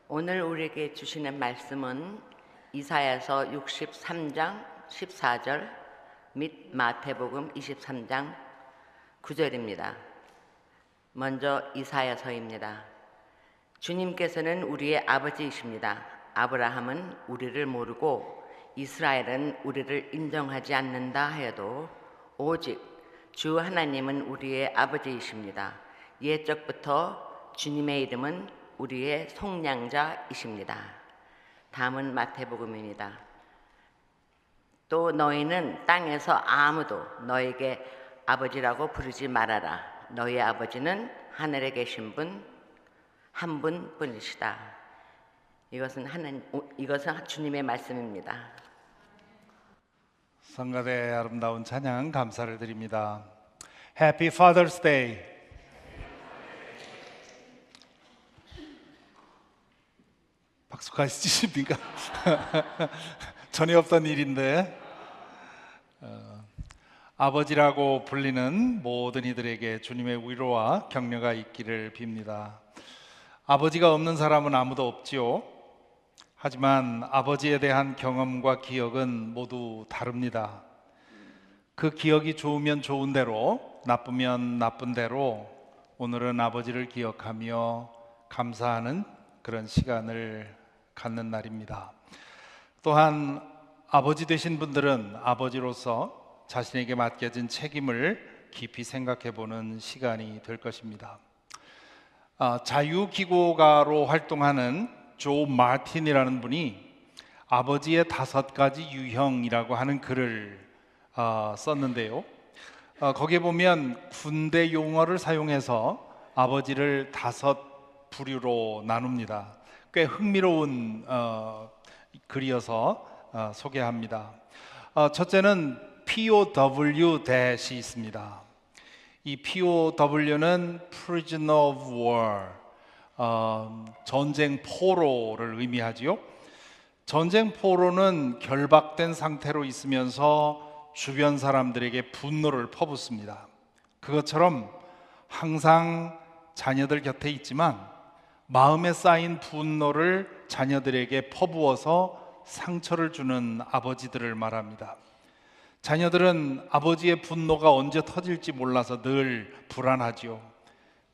오늘 우리에게 주시는 말씀은 이사야서 63장 14절 및 마태복음 23장 9절입니다. 먼저 이사야서입니다. 주님께서는 우리의 아버지이십니다. 아브라함은 우리를 모르고 이스라엘은 우리를 인정하지 않는다 하여도 오직 주 하나님은 우리의 아버지이십니다. 옛적부터 주님의 이름은 우리의 속량자이십니다. 다음은 마태복음입니다. 또 너희는 땅에서 아무도 너에게 아버지라고 부르지 말아라. 너희 아버지는 하늘에 계신 분 한 분뿐이시다. 이것은 주님의 말씀입니다. 성가대 아름다운 찬양 감사를 드립니다. Happy Father's Day. 박수까지 치십니까? 전에 없던 일인데 아버지라고 불리는 모든 이들에게 주님의 위로와 격려가 있기를 빕니다. 아버지가 없는 사람은 아무도 없지요. 하지만 아버지에 대한 경험과 기억은 모두 다릅니다. 그 기억이 좋으면 좋은 대로, 나쁘면 나쁜 대로 오늘은 아버지를 기억하며 감사하는 그런 시간을 갖는 날입니다. 또한 아버지 되신 분들은 아버지로서 자신에게 맡겨진 책임을 깊이 생각해 보는 시간이 될 것입니다. 자유기고가로 활동하는 조 마틴이라는 분이 아버지의 5가지 유형이라고 하는 글을 썼는데요. 거기에 보면 군대 용어를 사용해서 아버지를 5부류로 나눕니다. 꽤 흥미로운 글이어서 소개합니다. 첫째는 POW-이 있습니다. 이 POW는 Prisoner of War, 전쟁 포로를 의미하지요. 전쟁 포로는 결박된 상태로 있으면서 주변 사람들에게 분노를 퍼붓습니다. 그것처럼 항상 자녀들 곁에 있지만 마음에 쌓인 분노를 자녀들에게 퍼부어서 상처를 주는 아버지들을 말합니다. 자녀들은 아버지의 분노가 언제 터질지 몰라서 늘 불안하지요.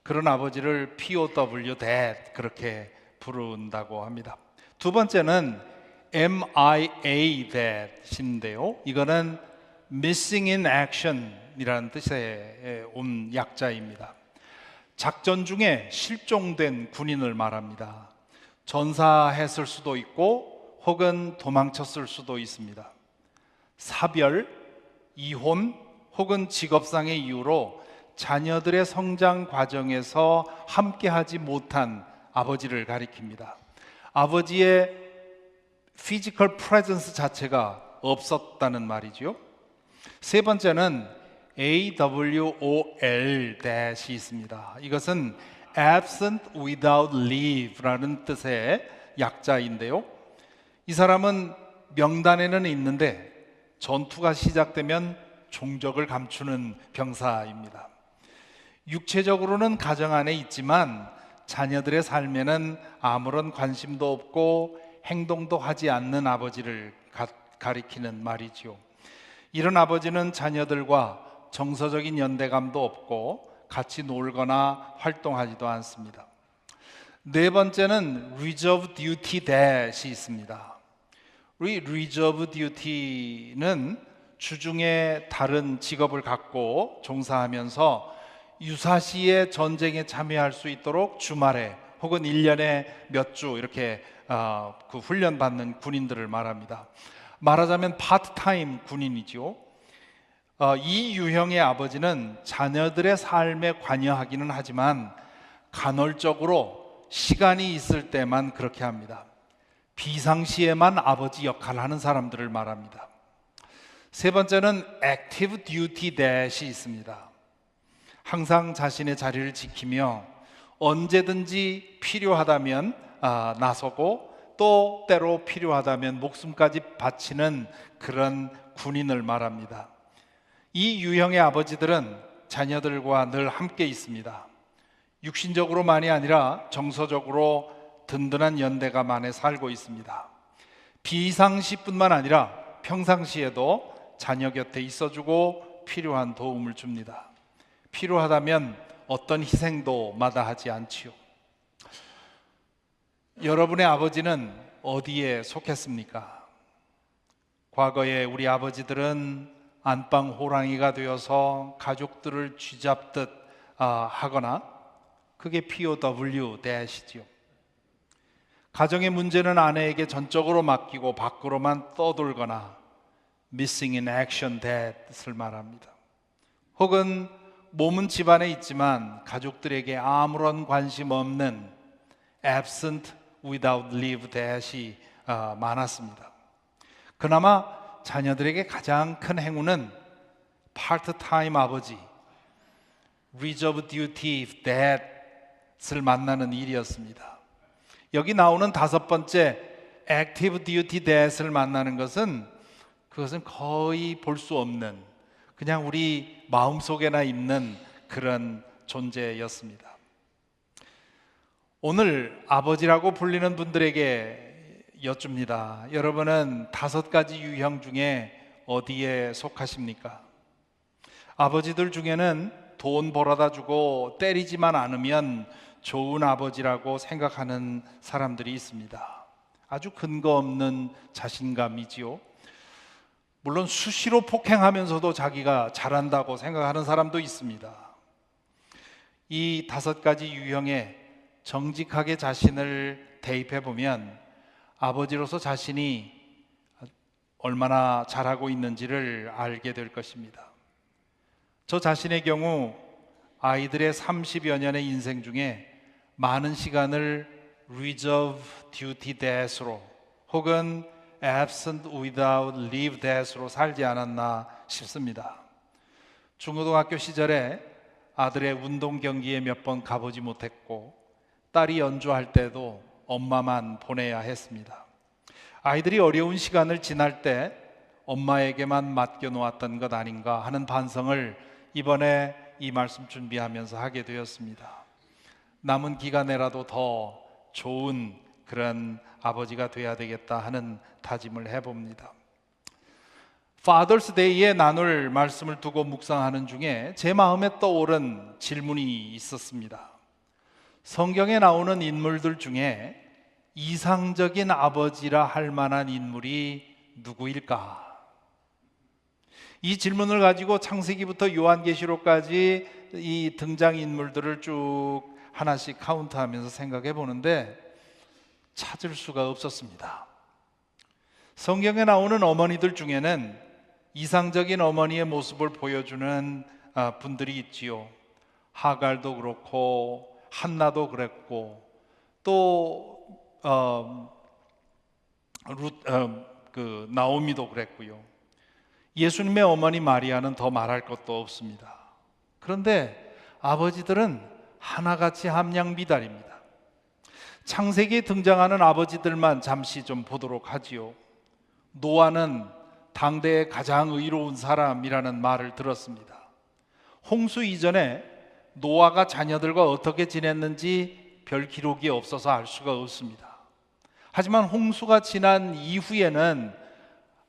그런 아버지를 POW Dad 그렇게 부른다고 합니다. 두 번째는 MIA Dad인데요. 이거는 Missing in Action 이라는 뜻의 온 약자입니다. 작전 중에 실종된 군인을 말합니다. 전사했을 수도 있고 혹은 도망쳤을 수도 있습니다. 사별, 이혼 혹은 직업상의 이유로 자녀들의 성장 과정에서 함께하지 못한 아버지를 가리킵니다. 아버지의 피지컬 프레젠스 자체가 없었다는 말이죠. 세 번째는 AWOL-이 있습니다. 이것은 absent without leave라는 뜻의 약자인데요. 이 사람은 명단에는 있는데 전투가 시작되면 종적을 감추는 병사입니다. 육체적으로는 가정 안에 있지만 자녀들의 삶에는 아무런 관심도 없고 행동도 하지 않는 아버지를 가리키는 말이죠. 이런 아버지는 자녀들과 정서적인 연대감도 없고 같이 놀거나 활동하지도 않습니다. 네 번째는 Reserve Duty Dad이 있습니다. 우리 Reserve Duty는 주중에 다른 직업을 갖고 종사하면서 유사시에 전쟁에 참여할 수 있도록 주말에 혹은 1년에 몇 주 이렇게 그 훈련받는 군인들을 말합니다. 말하자면 파트타임 군인이죠. 이 유형의 아버지는 자녀들의 삶에 관여하기는 하지만 간헐적으로 시간이 있을 때만 그렇게 합니다. 비상시에만 아버지 역할을 하는 사람들을 말합니다. 세 번째는 Active Duty Dad이 있습니다. 항상 자신의 자리를 지키며 언제든지 필요하다면 나서고 또 때로 필요하다면 목숨까지 바치는 그런 군인을 말합니다. 이 유형의 아버지들은 자녀들과 늘 함께 있습니다. 육신적으로만이 아니라 정서적으로 든든한 연대감 안에 살고 있습니다. 비상시뿐만 아니라 평상시에도 자녀 곁에 있어주고 필요한 도움을 줍니다. 필요하다면 어떤 희생도 마다하지 않지요. 여러분의 아버지는 어디에 속했습니까? 과거에 우리 아버지들은 안방 호랑이가 되어서 가족들을 쥐잡듯 하거나, 그게 POW-이지요. 가정의 문제는 아내에게 전적으로 맡기고 밖으로만 떠돌거나 Missing in Action Dad을 말합니다. 혹은 몸은 집안에 있지만 가족들에게 아무런 관심 없는 Absent without leave Dad이 많았습니다. 그나마 자녀들에게 가장 큰 행운은 파트타임 아버지, Reserve Duty Dad을 만나는 일이었습니다. 여기 나오는 5번째 Active Duty Dad을 만나는 것은, 그것은 거의 볼 수 없는, 그냥 우리 마음속에나 있는 그런 존재였습니다. 오늘 아버지라고 불리는 분들에게 여쭙니다. 여러분은 5가지 유형 중에 어디에 속하십니까? 아버지들 중에는 돈 벌어다 주고 때리지만 않으면 좋은 아버지라고 생각하는 사람들이 있습니다. 아주 근거 없는 자신감이지요. 물론 수시로 폭행하면서도 자기가 잘한다고 생각하는 사람도 있습니다. 이 5가지 유형에 정직하게 자신을 대입해 보면 아버지로서 자신이 얼마나 잘하고 있는지를 알게 될 것입니다. 저 자신의 경우 아이들의 30여 년의 인생 중에 많은 시간을 Reserve Duty Dad으로 혹은 Absent without leave Dad으로 살지 않았나 싶습니다. 중고등학교 시절에 아들의 운동 경기에 몇 번 가보지 못했고, 딸이 연주할 때도 엄마만 보내야 했습니다. 아이들이 어려운 시간을 지날 때 엄마에게만 맡겨놓았던 것 아닌가 하는 반성을 이번에 이 말씀 준비하면서 하게 되었습니다. 남은 기간에라도 더 좋은 그런 아버지가 돼야 되겠다 하는 다짐을 해봅니다. Father's Day에 나눌 말씀을 두고 묵상하는 중에 제 마음에 떠오른 질문이 있었습니다. 성경에 나오는 인물들 중에 이상적인 아버지라 할 만한 인물이 누구일까? 이 질문을 가지고 창세기부터 요한계시록까지 이 등장인물들을 쭉 하나씩 카운트하면서 생각해 보는데 찾을 수가 없었습니다. 성경에 나오는 어머니들 중에는 이상적인 어머니의 모습을 보여주는 분들이 있지요. 하갈도 그렇고 한나도 그랬고, 또 나오미도 그랬고요. 예수님의 어머니 마리아는 더 말할 것도 없습니다. 그런데 아버지들은 하나같이 함량미달입니다. 창세기에 등장하는 아버지들만 잠시 좀 보도록 하지요. 노아는 당대의 가장 의로운 사람이라는 말을 들었습니다. 홍수 이전에 노아가 자녀들과 어떻게 지냈는지 별 기록이 없어서 알 수가 없습니다. 하지만 홍수가 지난 이후에는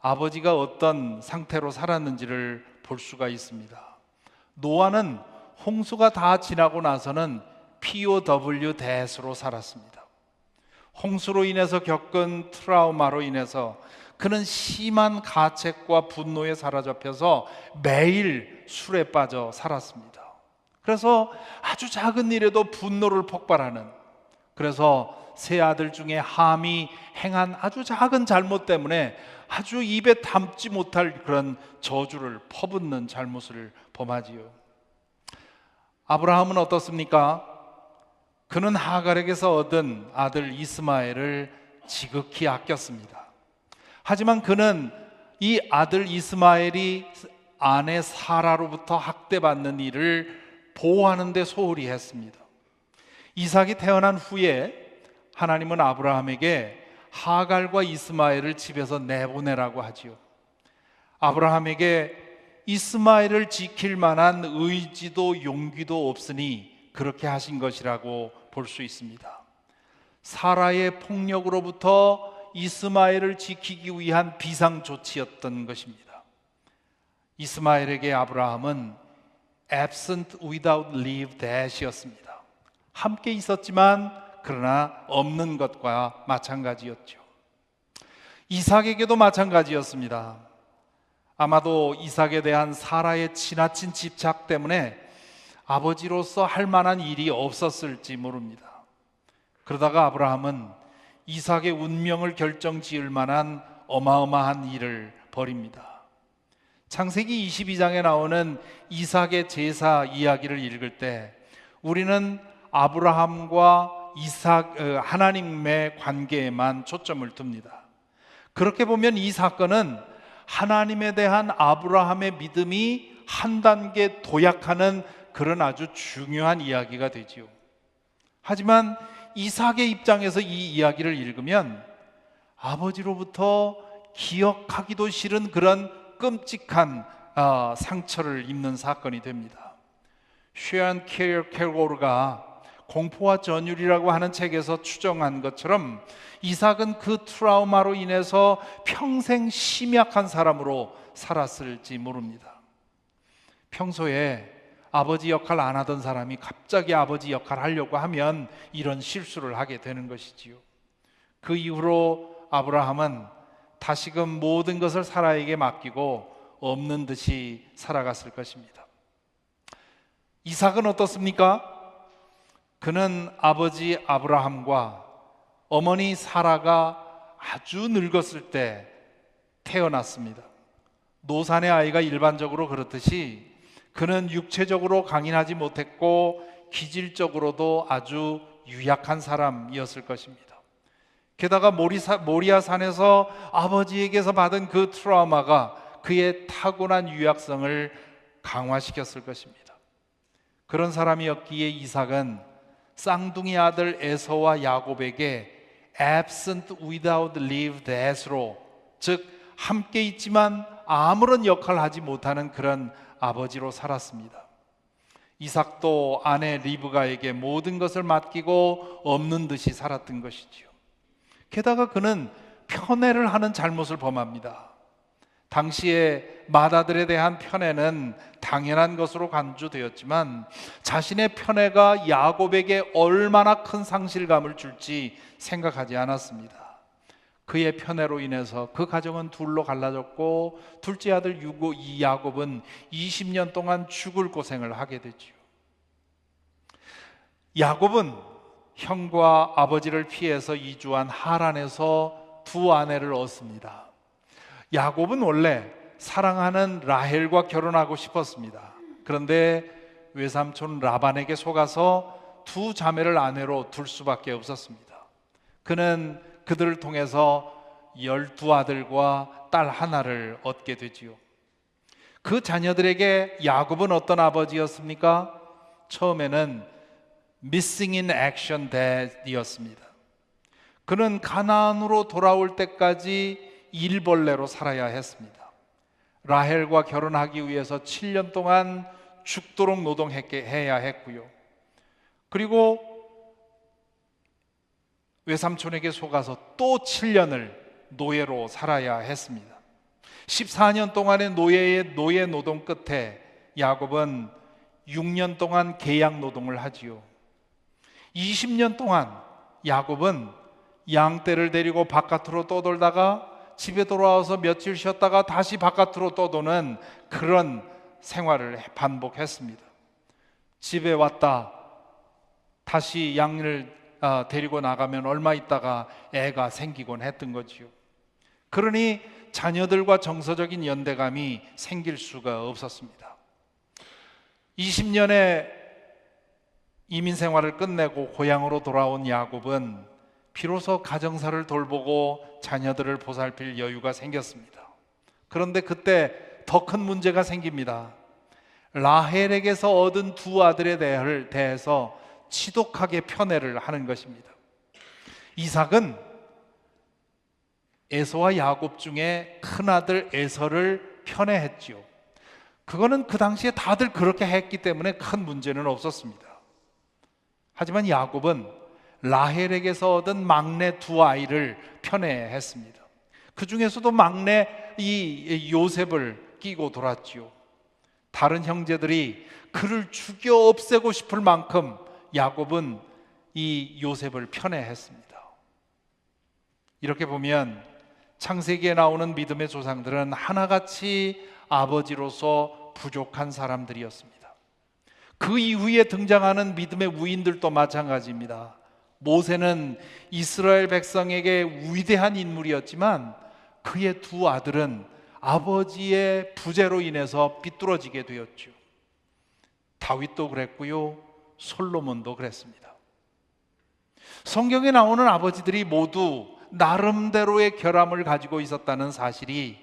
아버지가 어떤 상태로 살았는지를 볼 수가 있습니다. 노아는 홍수가 다 지나고 나서는 POW-로 살았습니다. 홍수로 인해서 겪은 트라우마로 인해서 그는 심한 가책과 분노에 사로잡혀서 매일 술에 빠져 살았습니다. 그래서 아주 작은 일에도 분노를 폭발하는, 그래서 세 아들 중에 함이 행한 아주 작은 잘못 때문에 아주 입에 담지 못할 그런 저주를 퍼붓는 잘못을 범하지요. 아브라함은 어떻습니까? 그는 하갈에게서 얻은 아들 이스마엘을 지극히 아꼈습니다. 하지만 그는 이 아들 이스마엘이 아내 사라로부터 학대받는 일을 보호하는 데 소홀히 했습니다. 이삭이 태어난 후에 하나님은 아브라함에게 하갈과 이스마엘을 집에서 내보내라고 하지요. 아브라함에게 이스마엘을 지킬 만한 의지도 용기도 없으니 그렇게 하신 것이라고 볼 수 있습니다. 사라의 폭력으로부터 이스마엘을 지키기 위한 비상조치였던 것입니다. 이스마엘에게 아브라함은 absent without leave that이었습니다. 함께 있었지만 그러나 없는 것과 마찬가지였죠. 이삭에게도 마찬가지였습니다. 아마도 이삭에 대한 사라의 지나친 집착 때문에 아버지로서 할 만한 일이 없었을지 모릅니다. 그러다가 아브라함은 이삭의 운명을 결정지을 만한 어마어마한 일을 벌입니다. 창세기 22장에 나오는 이삭의 제사 이야기를 읽을 때 우리는 아브라함과 이삭, 하나님의 관계에만 초점을 둡니다. 그렇게 보면 이 사건은 하나님에 대한 아브라함의 믿음이 한 단계 도약하는 그런 아주 중요한 이야기가 되지요. 하지만 이삭의 입장에서 이 이야기를 읽으면 아버지로부터 기억하기도 싫은 그런 끔찍한 상처를 입는 사건이 됩니다. 쉐안 킬고르가 공포와 전율이라고 하는 책에서 추정한 것처럼 이삭은 그 트라우마로 인해서 평생 심약한 사람으로 살았을지 모릅니다. 평소에 아버지 역할 안 하던 사람이 갑자기 아버지 역할 하려고 하면 이런 실수를 하게 되는 것이지요. 그 이후로 아브라함은 다시금 모든 것을 사라에게 맡기고 없는 듯이 살아갔을 것입니다. 이삭은 어떻습니까? 그는 아버지 아브라함과 어머니 사라가 아주 늙었을 때 태어났습니다. 노산의 아이가 일반적으로 그렇듯이 그는 육체적으로 강인하지 못했고 기질적으로도 아주 유약한 사람이었을 것입니다. 게다가 모리아 산에서 아버지에게서 받은 그 트라우마가 그의 타고난 유약성을 강화시켰을 것입니다. 그런 사람이었기에 이삭은 쌍둥이 아들 에서와 야곱에게 absent without leave that으로, 즉 함께 있지만 아무런 역할을 하지 못하는 그런 아버지로 살았습니다. 이삭도 아내 리브가에게 모든 것을 맡기고 없는 듯이 살았던 것이지요. 게다가 그는 편애를 하는 잘못을 범합니다. 당시에 맏아들에 대한 편애는 당연한 것으로 간주되었지만 자신의 편애가 야곱에게 얼마나 큰 상실감을 줄지 생각하지 않았습니다. 그의 편애로 인해서 그 가정은 둘로 갈라졌고 둘째 아들 이 야곱은 20년 동안 죽을 고생을 하게 되지요. 야곱은 형과 아버지를 피해서 이주한 하란에서 두 아내를 얻습니다. 야곱은 원래 사랑하는 라헬과 결혼하고 싶었습니다. 그런데 외삼촌 라반에게 속아서 두 자매를 아내로 둘 수밖에 없었습니다. 그는 그들을 통해서 12아들과 딸 하나를 얻게 되지요. 그 자녀들에게 야곱은 어떤 아버지였습니까? 처음에는 Missing in Action Dad이었습니다. 그는 가나안으로 돌아올 때까지 일벌레로 살아야 했습니다. 라헬과 결혼하기 위해서 7년 동안 죽도록 노동해야 했고요. 그리고 외삼촌에게 속아서 또 7년을 노예로 살아야 했습니다. 14년 동안의 노예 노동 끝에 야곱은 6년 동안 계약 노동을 하지요. 20년 동안 야곱은 양떼를 데리고 바깥으로 떠돌다가 집에 돌아와서 며칠 쉬었다가 다시 바깥으로 떠도는 그런 생활을 반복했습니다. 집에 왔다 다시 양을 데리고 나가면 얼마 있다가 애가 생기곤 했던 거지요. 그러니 자녀들과 정서적인 연대감이 생길 수가 없었습니다. 20년의 이민 생활을 끝내고 고향으로 돌아온 야곱은 비로소 가정사를 돌보고 자녀들을 보살필 여유가 생겼습니다. 그런데 그때 더 큰 문제가 생깁니다. 라헬에게서 얻은 두 아들에 대해서 지독하게 편애를 하는 것입니다. 이삭은 에서와 야곱 중에 큰아들 에서를 편애했지요. 그거는 그 당시에 다들 그렇게 했기 때문에 큰 문제는 없었습니다. 하지만 야곱은 라헬에게서 얻은 막내 두 아이를 편애했습니다. 그 중에서도 막내 이 요셉을 끼고 돌았지요. 다른 형제들이 그를 죽여 없애고 싶을 만큼 야곱은 이 요셉을 편애했습니다. 이렇게 보면 창세기에 나오는 믿음의 조상들은 하나같이 아버지로서 부족한 사람들이었습니다. 그 이후에 등장하는 믿음의 우인들도 마찬가지입니다. 모세는 이스라엘 백성에게 위대한 인물이었지만 그의 두 아들은 아버지의 부재로 인해서 삐뚤어지게 되었죠. 다윗도 그랬고요, 솔로몬도 그랬습니다. 성경에 나오는 아버지들이 모두 나름대로의 결함을 가지고 있었다는 사실이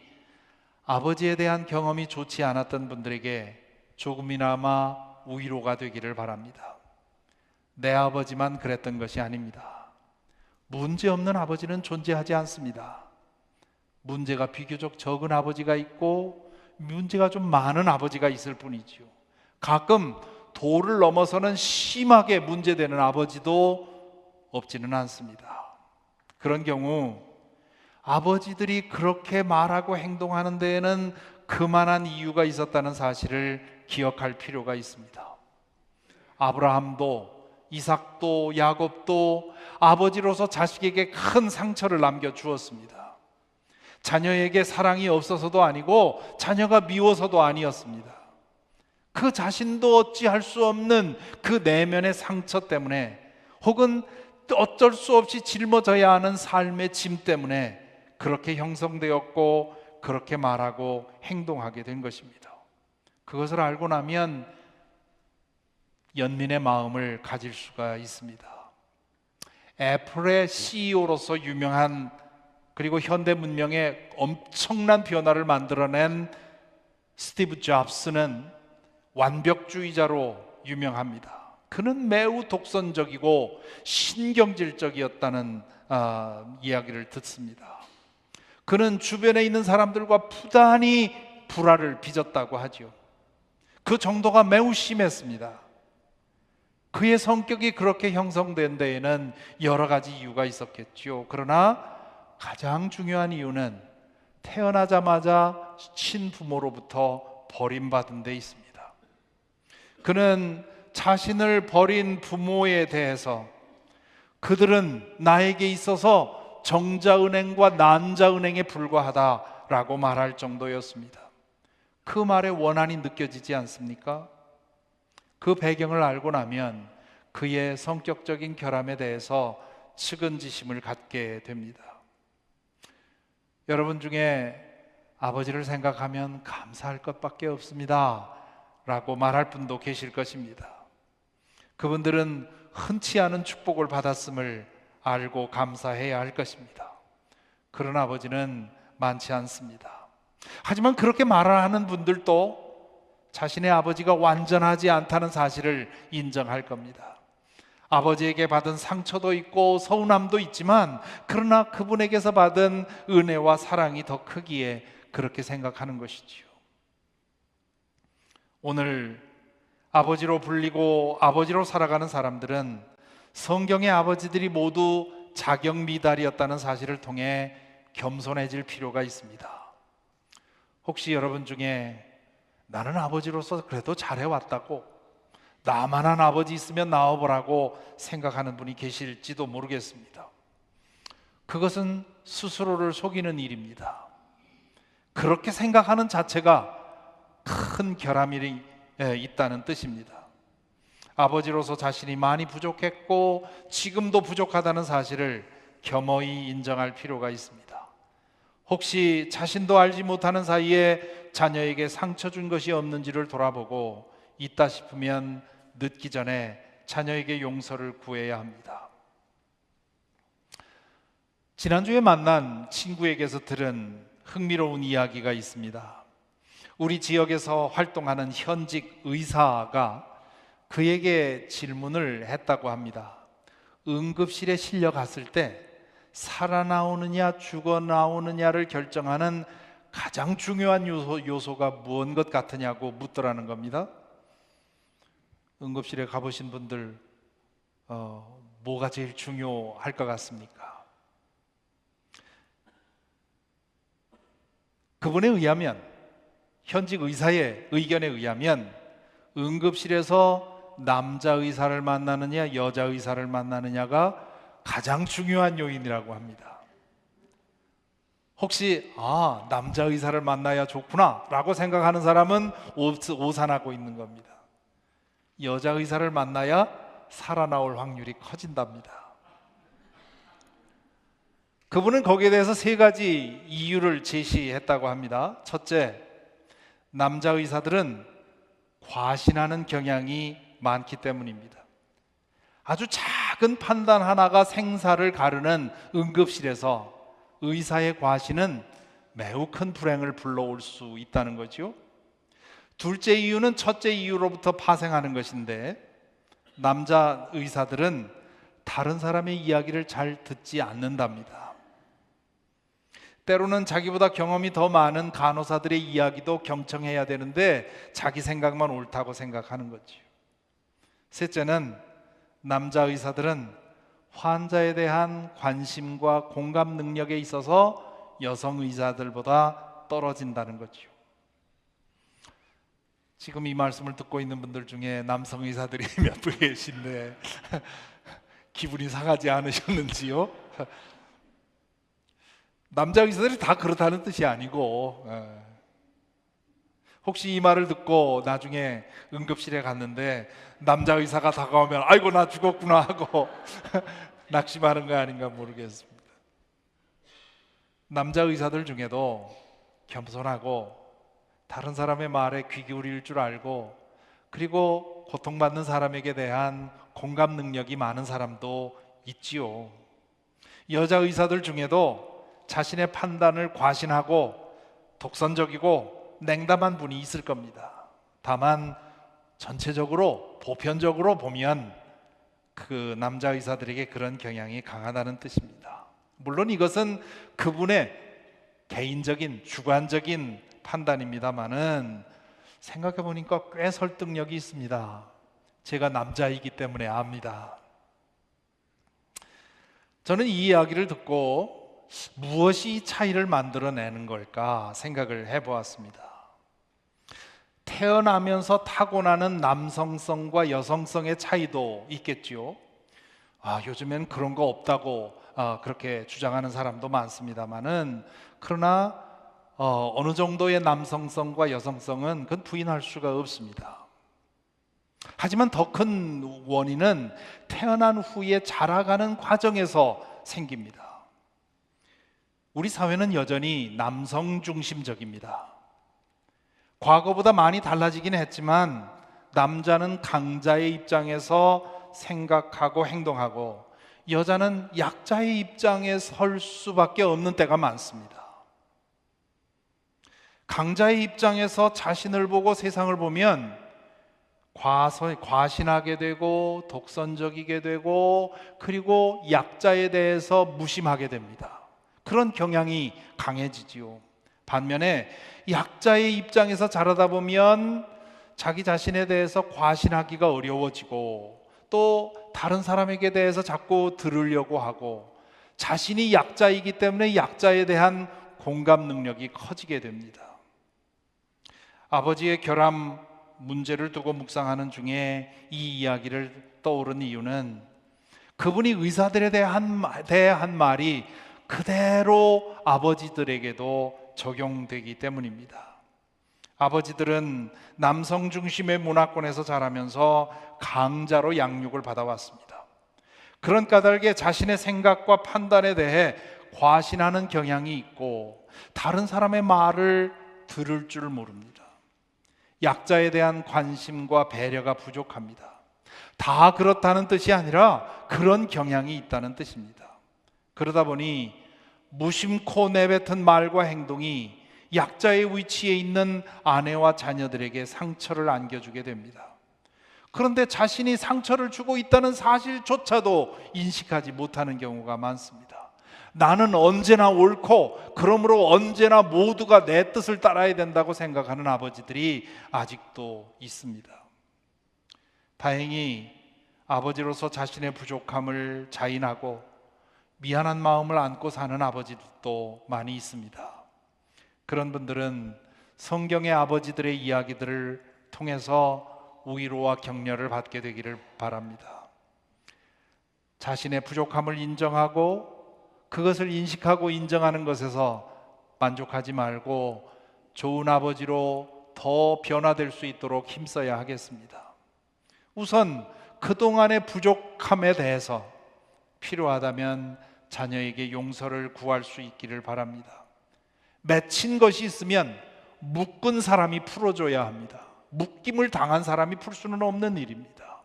아버지에 대한 경험이 좋지 않았던 분들에게 조금이나마 위로가 되기를 바랍니다. 내 아버지만 그랬던 것이 아닙니다. 문제없는 아버지는 존재하지 않습니다. 문제가 비교적 적은 아버지가 있고 문제가 좀 많은 아버지가 있을 뿐이지요. 가끔 도를 넘어서는 심하게 문제되는 아버지도 없지는 않습니다. 그런 경우 아버지들이 그렇게 말하고 행동하는 데에는 그만한 이유가 있었다는 사실을 기억할 필요가 있습니다. 아브라함도 이삭도 야곱도 아버지로서 자식에게 큰 상처를 남겨주었습니다. 자녀에게 사랑이 없어서도 아니고 자녀가 미워서도 아니었습니다. 그 자신도 어찌할 수 없는 그 내면의 상처 때문에 혹은 어쩔 수 없이 짊어져야 하는 삶의 짐 때문에 그렇게 형성되었고 그렇게 말하고 행동하게 된 것입니다. 그것을 알고 나면 연민의 마음을 가질 수가 있습니다. 애플의 CEO로서 유명한, 그리고 현대 문명에 엄청난 변화를 만들어낸 스티브 잡스는 완벽주의자로 유명합니다. 그는 매우 독선적이고 신경질적이었다는 이야기를 듣습니다. 그는 주변에 있는 사람들과 부단히 불화를 빚었다고 하죠. 그 정도가 매우 심했습니다. 그의 성격이 그렇게 형성된 데에는 여러 가지 이유가 있었겠죠. 그러나 가장 중요한 이유는 태어나자마자 친부모로부터 버림받은 데 있습니다. 그는 자신을 버린 부모에 대해서 그들은 나에게 있어서 정자은행과 난자은행에 불과하다라고 말할 정도였습니다. 그 말에 원한이 느껴지지 않습니까? 그 배경을 알고 나면 그의 성격적인 결함에 대해서 측은지심을 갖게 됩니다. 여러분 중에 아버지를 생각하면 감사할 것밖에 없습니다 라고 말할 분도 계실 것입니다. 그분들은 흔치 않은 축복을 받았음을 알고 감사해야 할 것입니다. 그런 아버지는 많지 않습니다. 하지만 그렇게 말하는 분들도 자신의 아버지가 완전하지 않다는 사실을 인정할 겁니다. 아버지에게 받은 상처도 있고 서운함도 있지만 그러나 그분에게서 받은 은혜와 사랑이 더 크기에 그렇게 생각하는 것이지요. 오늘 아버지로 불리고 아버지로 살아가는 사람들은 성경의 아버지들이 모두 자격미달이었다는 사실을 통해 겸손해질 필요가 있습니다. 혹시 여러분 중에 나는 아버지로서 그래도 잘해왔다고, 나만한 아버지 있으면 나와보라고 생각하는 분이 계실지도 모르겠습니다. 그것은 스스로를 속이는 일입니다. 그렇게 생각하는 자체가 큰 결함이 있다는 뜻입니다. 아버지로서 자신이 많이 부족했고 지금도 부족하다는 사실을 겸허히 인정할 필요가 있습니다. 혹시 자신도 알지 못하는 사이에 자녀에게 상처 준 것이 없는지를 돌아보고 있다 싶으면 늦기 전에 자녀에게 용서를 구해야 합니다. 지난주에 만난 친구에게서 들은 흥미로운 이야기가 있습니다. 우리 지역에서 활동하는 현직 의사가 그에게 질문을 했다고 합니다. 응급실에 실려갔을 때 살아나오느냐 죽어나오느냐를 결정하는 가장 중요한 요소가 무엇인 것 같으냐고 묻더라는 겁니다. 응급실에 가보신 분들 뭐가 제일 중요할 것 같습니까? 그분에 의하면, 현직 의사의 의견에 의하면 응급실에서 남자 의사를 만나느냐 여자 의사를 만나느냐가 가장 중요한 요인이라고 합니다. 혹시 남자 의사를 만나야 좋구나 라고 생각하는 사람은 오산하고 있는 겁니다. 여자 의사를 만나야 살아나올 확률이 커진답니다. 그분은 거기에 대해서 3가지 이유를 제시했다고 합니다. 첫째, 남자 의사들은 과신하는 경향이 많기 때문입니다. 아주 작은 판단 하나가 생사를 가르는 응급실에서 의사의 과신은 매우 큰 불행을 불러올 수 있다는 거죠. 둘째 이유는 첫째 이유로부터 파생하는 것인데, 남자 의사들은 다른 사람의 이야기를 잘 듣지 않는답니다. 때로는 자기보다 경험이 더 많은 간호사들의 이야기도 경청해야 되는데 자기 생각만 옳다고 생각하는 거죠. 셋째는 남자 의사들은 환자에 대한 관심과 공감 능력에 있어서 여성 의사들보다 떨어진다는 거죠. 지금 이 말씀을 듣고 있는 분들 중에 남성 의사들이 몇 분 계신데 기분이 상하지 않으셨는지요? 남자 의사들이 다 그렇다는 뜻이 아니고, 혹시 이 말을 듣고 나중에 응급실에 갔는데 남자 의사가 다가오면 아이고 나 죽었구나 하고 낙심하는 거 아닌가 모르겠습니다. 남자 의사들 중에도 겸손하고 다른 사람의 말에 귀 기울일 줄 알고, 그리고 고통받는 사람에게 대한 공감 능력이 많은 사람도 있지요. 여자 의사들 중에도 자신의 판단을 과신하고 독선적이고 냉담한 분이 있을 겁니다. 다만 전체적으로 보편적으로 보면 그 남자 의사들에게 그런 경향이 강하다는 뜻입니다. 물론 이것은 그분의 개인적인 주관적인 판단입니다만은 생각해 보니까 꽤 설득력이 있습니다. 제가 남자이기 때문에 압니다. 저는 이 이야기를 듣고 무엇이 이 차이를 만들어내는 걸까 생각을 해보았습니다. 태어나면서 타고나는 남성성과 여성성의 차이도 있겠지요. 요즘엔 그런 거 없다고 그렇게 주장하는 사람도 많습니다만은, 그러나 어느 정도의 남성성과 여성성은 그건 부인할 수가 없습니다. 하지만 더 큰 원인은 태어난 후에 자라가는 과정에서 생깁니다. 우리 사회는 여전히 남성 중심적입니다. 과거보다 많이 달라지긴 했지만 남자는 강자의 입장에서 생각하고 행동하고 여자는 약자의 입장에 설 수밖에 없는 때가 많습니다. 강자의 입장에서 자신을 보고 세상을 보면 과신하게 되고 독선적이게 되고, 그리고 약자에 대해서 무심하게 됩니다. 그런 경향이 강해지지요. 반면에 약자의 입장에서 자라다 보면 자기 자신에 대해서 과신하기가 어려워지고, 또 다른 사람에게 대해서 자꾸 들으려고 하고, 자신이 약자이기 때문에 약자에 대한 공감 능력이 커지게 됩니다. 아버지의 결함 문제를 두고 묵상하는 중에 이 이야기를 떠오른 이유는 그분이 의사들에 대한 말이 그대로 아버지들에게도 적용되기 때문입니다. 아버지들은 남성 중심의 문화권에서 자라면서 강자로 양육을 받아왔습니다. 그런 까닭에 자신의 생각과 판단에 대해 과신하는 경향이 있고, 다른 사람의 말을 들을 줄 모릅니다. 약자에 대한 관심과 배려가 부족합니다. 다 그렇다는 뜻이 아니라 그런 경향이 있다는 뜻입니다. 그러다 보니 무심코 내뱉은 말과 행동이 약자의 위치에 있는 아내와 자녀들에게 상처를 안겨주게 됩니다. 그런데 자신이 상처를 주고 있다는 사실조차도 인식하지 못하는 경우가 많습니다. 나는 언제나 옳고 그러므로 언제나 모두가 내 뜻을 따라야 된다고 생각하는 아버지들이 아직도 있습니다. 다행히 아버지로서 자신의 부족함을 자인하고 미안한 마음을 안고 사는 아버지들도 많이 있습니다. 그런 분들은 성경의 아버지들의 이야기들을 통해서 위로와 격려를 받게 되기를 바랍니다. 자신의 부족함을 인정하고 그것을 인식하고 인정하는 것에서 만족하지 말고 좋은 아버지로 더 변화될 수 있도록 힘써야 하겠습니다. 우선 그동안의 부족함에 대해서 필요하다면 자녀에게 용서를 구할 수 있기를 바랍니다. 맺힌 것이 있으면 묶은 사람이 풀어줘야 합니다. 묶임을 당한 사람이 풀 수는 없는 일입니다.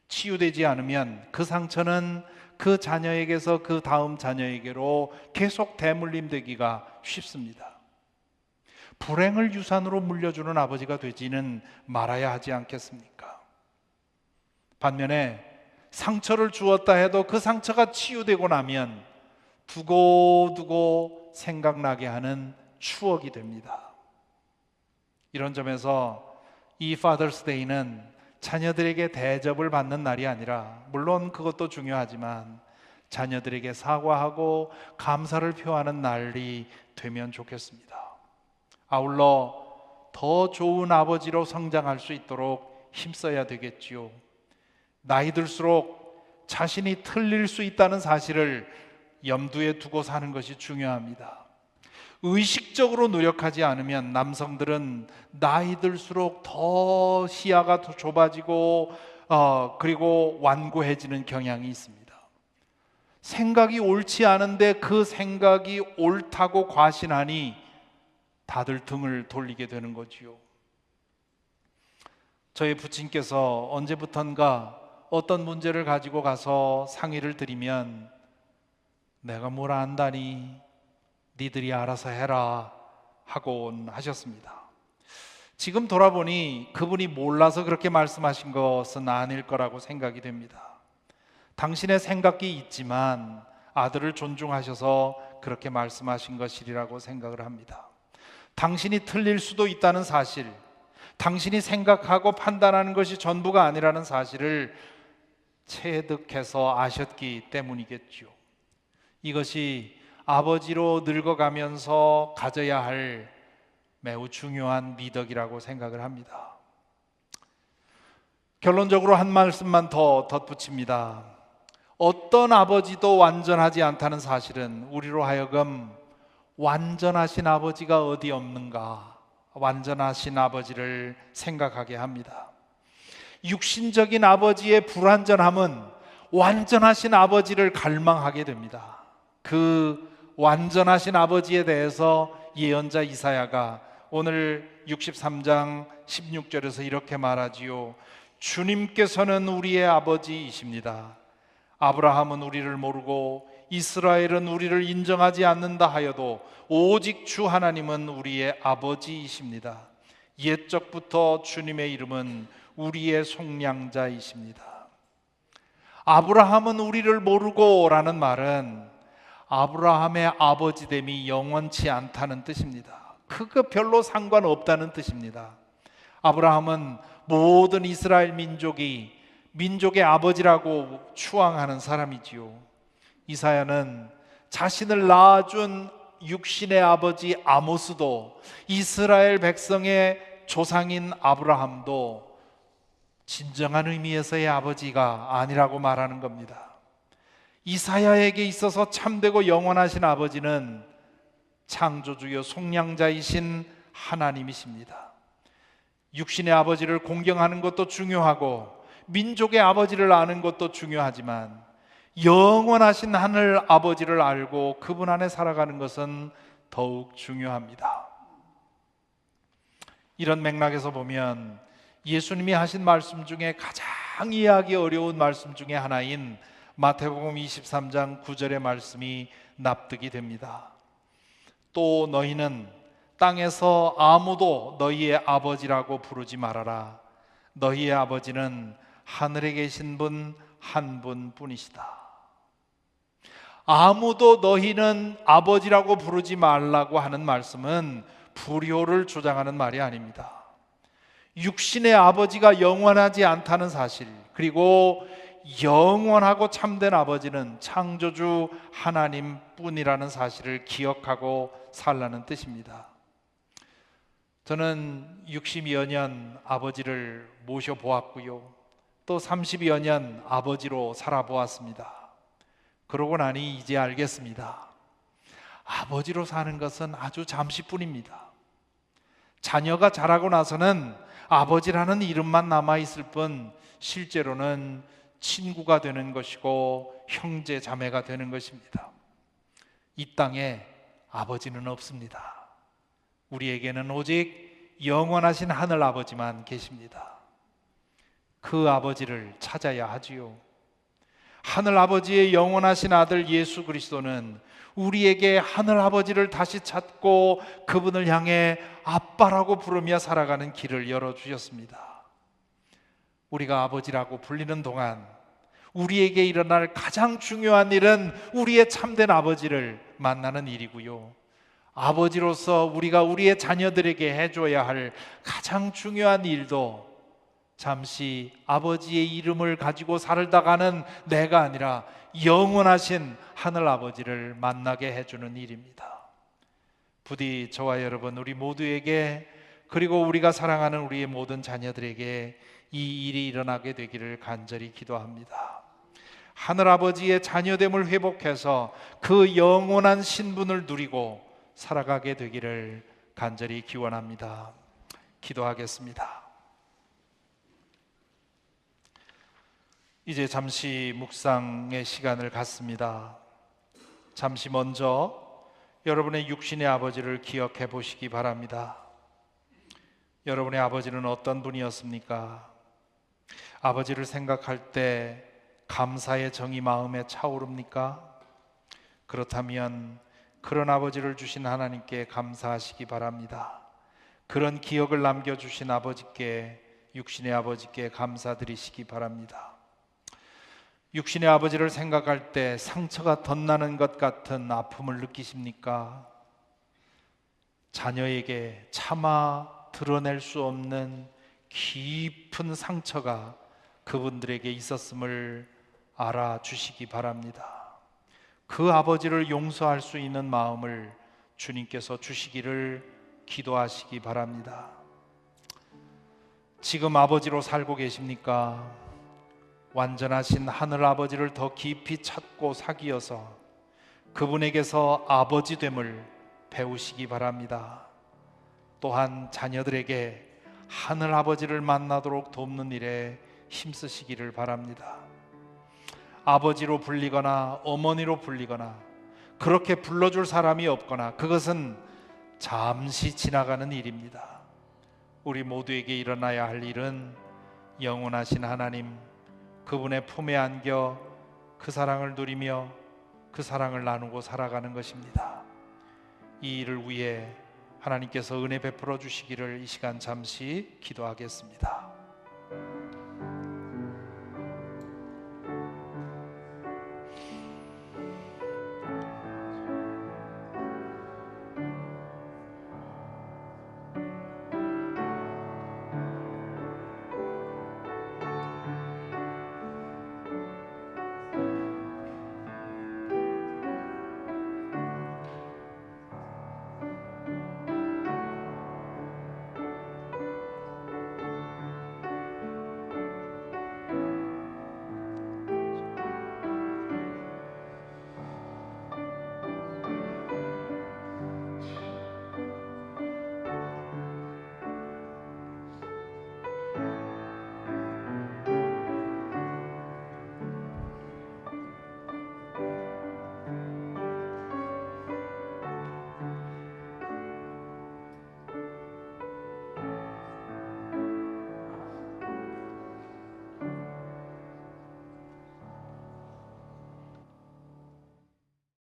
치유되지 않으면 그 상처는 그 자녀에게서 그 다음 자녀에게로 계속 대물림되기가 쉽습니다. 불행을 유산으로 물려주는 아버지가 되지는 말아야 하지 않겠습니까? 반면에 상처를 주었다 해도 그 상처가 치유되고 나면 두고두고 생각나게 하는 추억이 됩니다. 이런 점에서 이 Father's Day는 자녀들에게 대접을 받는 날이 아니라, 물론 그것도 중요하지만 자녀들에게 사과하고 감사를 표하는 날이 되면 좋겠습니다. 아울러 더 좋은 아버지로 성장할 수 있도록 힘써야 되겠지요. 나이 들수록 자신이 틀릴 수 있다는 사실을 염두에 두고 사는 것이 중요합니다. 의식적으로 노력하지 않으면 남성들은 나이 들수록 더 시야가 더 좁아지고 그리고 완고해지는 경향이 있습니다. 생각이 옳지 않은데 그 생각이 옳다고 과신하니 다들 등을 돌리게 되는 거지요. 저희 부친께서 언제부턴가 어떤 문제를 가지고 가서 상의를 드리면 내가 뭘 안다니 니들이 알아서 해라 하곤 하셨습니다. 지금 돌아보니 그분이 몰라서 그렇게 말씀하신 것은 아닐 거라고 생각이 됩니다. 당신의 생각이 있지만 아들을 존중하셔서 그렇게 말씀하신 것이라고 생각을 합니다. 당신이 틀릴 수도 있다는 사실, 당신이 생각하고 판단하는 것이 전부가 아니라는 사실을 체득해서 아셨기 때문이겠죠. 이것이 아버지로 늙어가면서 가져야 할 매우 중요한 미덕이라고 생각을 합니다. 결론적으로 한 말씀만 더 덧붙입니다. 어떤 아버지도 완전하지 않다는 사실은 우리로 하여금 완전하신 아버지가 어디 없는가, 완전하신 아버지를 생각하게 합니다. 육신적인 아버지의 불완전함은 완전하신 아버지를 갈망하게 됩니다. 그 완전하신 아버지에 대해서 예언자 이사야가 오늘 63장 16절에서 이렇게 말하지요. 주님께서는 우리의 아버지이십니다. 아브라함은 우리를 모르고 이스라엘은 우리를 인정하지 않는다 하여도 오직 주 하나님은 우리의 아버지이십니다. 옛적부터 주님의 이름은 우리의 속량자이십니다. 아브라함은 우리를 모르고 라는 말은 아브라함의 아버지됨이 영원치 않다는 뜻입니다. 그거 별로 상관없다는 뜻입니다. 아브라함은 모든 이스라엘 민족의 아버지라고 추앙하는 사람이지요. 이사야는 자신을 낳아준 육신의 아버지 아모스도 이스라엘 백성의 조상인 아브라함도 진정한 의미에서의 아버지가 아니라고 말하는 겁니다. 이사야에게 있어서 참되고 영원하신 아버지는 창조주요 속량자이신 하나님이십니다. 육신의 아버지를 공경하는 것도 중요하고 민족의 아버지를 아는 것도 중요하지만 영원하신 하늘 아버지를 알고 그분 안에 살아가는 것은 더욱 중요합니다. 이런 맥락에서 보면 예수님이 하신 말씀 중에 가장 이해하기 어려운 말씀 중에 하나인 마태복음 23장 9절의 말씀이 납득이 됩니다. 또 너희는 땅에서 아무도 너희의 아버지라고 부르지 말아라. 너희의 아버지는 하늘에 계신 분 한 분뿐이시다. 아무도 너희는 아버지라고 부르지 말라고 하는 말씀은 불효를 주장하는 말이 아닙니다. 육신의 아버지가 영원하지 않다는 사실, 그리고 영원하고 참된 아버지는 창조주 하나님뿐이라는 사실을 기억하고 살라는 뜻입니다. 저는 60여 년 아버지를 모셔보았고요, 또 30여 년 아버지로 살아보았습니다. 그러고 나니 이제 알겠습니다. 아버지로 사는 것은 아주 잠시뿐입니다. 자녀가 자라고 나서는 아버지라는 이름만 남아있을 뿐 실제로는 친구가 되는 것이고 형제 자매가 되는 것입니다. 이 땅에 아버지는 없습니다. 우리에게는 오직 영원하신 하늘 아버지만 계십니다. 그 아버지를 찾아야 하지요. 하늘 아버지의 영원하신 아들 예수 그리스도는 우리에게 하늘 아버지를 다시 찾고 그분을 향해 아빠라고 부르며 살아가는 길을 열어주셨습니다. 우리가 아버지라고 불리는 동안 우리에게 일어날 가장 중요한 일은 우리의 참된 아버지를 만나는 일이고요, 아버지로서 우리가 우리의 자녀들에게 해줘야 할 가장 중요한 일도 잠시 아버지의 이름을 가지고 살다가는 내가 아니라 영원하신 하늘 아버지를 만나게 해주는 일입니다. 부디 저와 여러분, 우리 모두에게, 그리고 우리가 사랑하는 우리의 모든 자녀들에게 이 일이 일어나게 되기를 간절히 기도합니다. 하늘 아버지의 자녀됨을 회복해서 그 영원한 신분을 누리고 살아가게 되기를 간절히 기원합니다. 기도하겠습니다. 이제 잠시 묵상의 시간을 갖습니다. 잠시 먼저 여러분의 육신의 아버지를 기억해 보시기 바랍니다. 여러분의 아버지는 어떤 분이었습니까? 아버지를 생각할 때 감사의 정이 마음에 차오릅니까? 그렇다면 그런 아버지를 주신 하나님께 감사하시기 바랍니다. 그런 기억을 남겨주신 아버지께, 육신의 아버지께 감사드리시기 바랍니다. 육신의 아버지를 생각할 때 상처가 덧나는 것 같은 아픔을 느끼십니까? 자녀에게 차마 드러낼 수 없는 깊은 상처가 그분들에게 있었음을 알아주시기 바랍니다. 그 아버지를 용서할 수 있는 마음을 주님께서 주시기를 기도하시기 바랍니다. 지금 아버지로 살고 계십니까? 완전하신 하늘 아버지를 더 깊이 찾고 사귀어서 그분에게서 아버지됨을 배우시기 바랍니다. 또한 자녀들에게 하늘 아버지를 만나도록 돕는 일에 힘쓰시기를 바랍니다. 아버지로 불리거나 어머니로 불리거나 그렇게 불러줄 사람이 없거나 그것은 잠시 지나가는 일입니다. 우리 모두에게 일어나야 할 일은 영원하신 하나님, 그분의 품에 안겨 그 사랑을 누리며 그 사랑을 나누고 살아가는 것입니다. 이 일을 위해 하나님께서 은혜 베풀어 주시기를 이 시간 잠시 기도하겠습니다.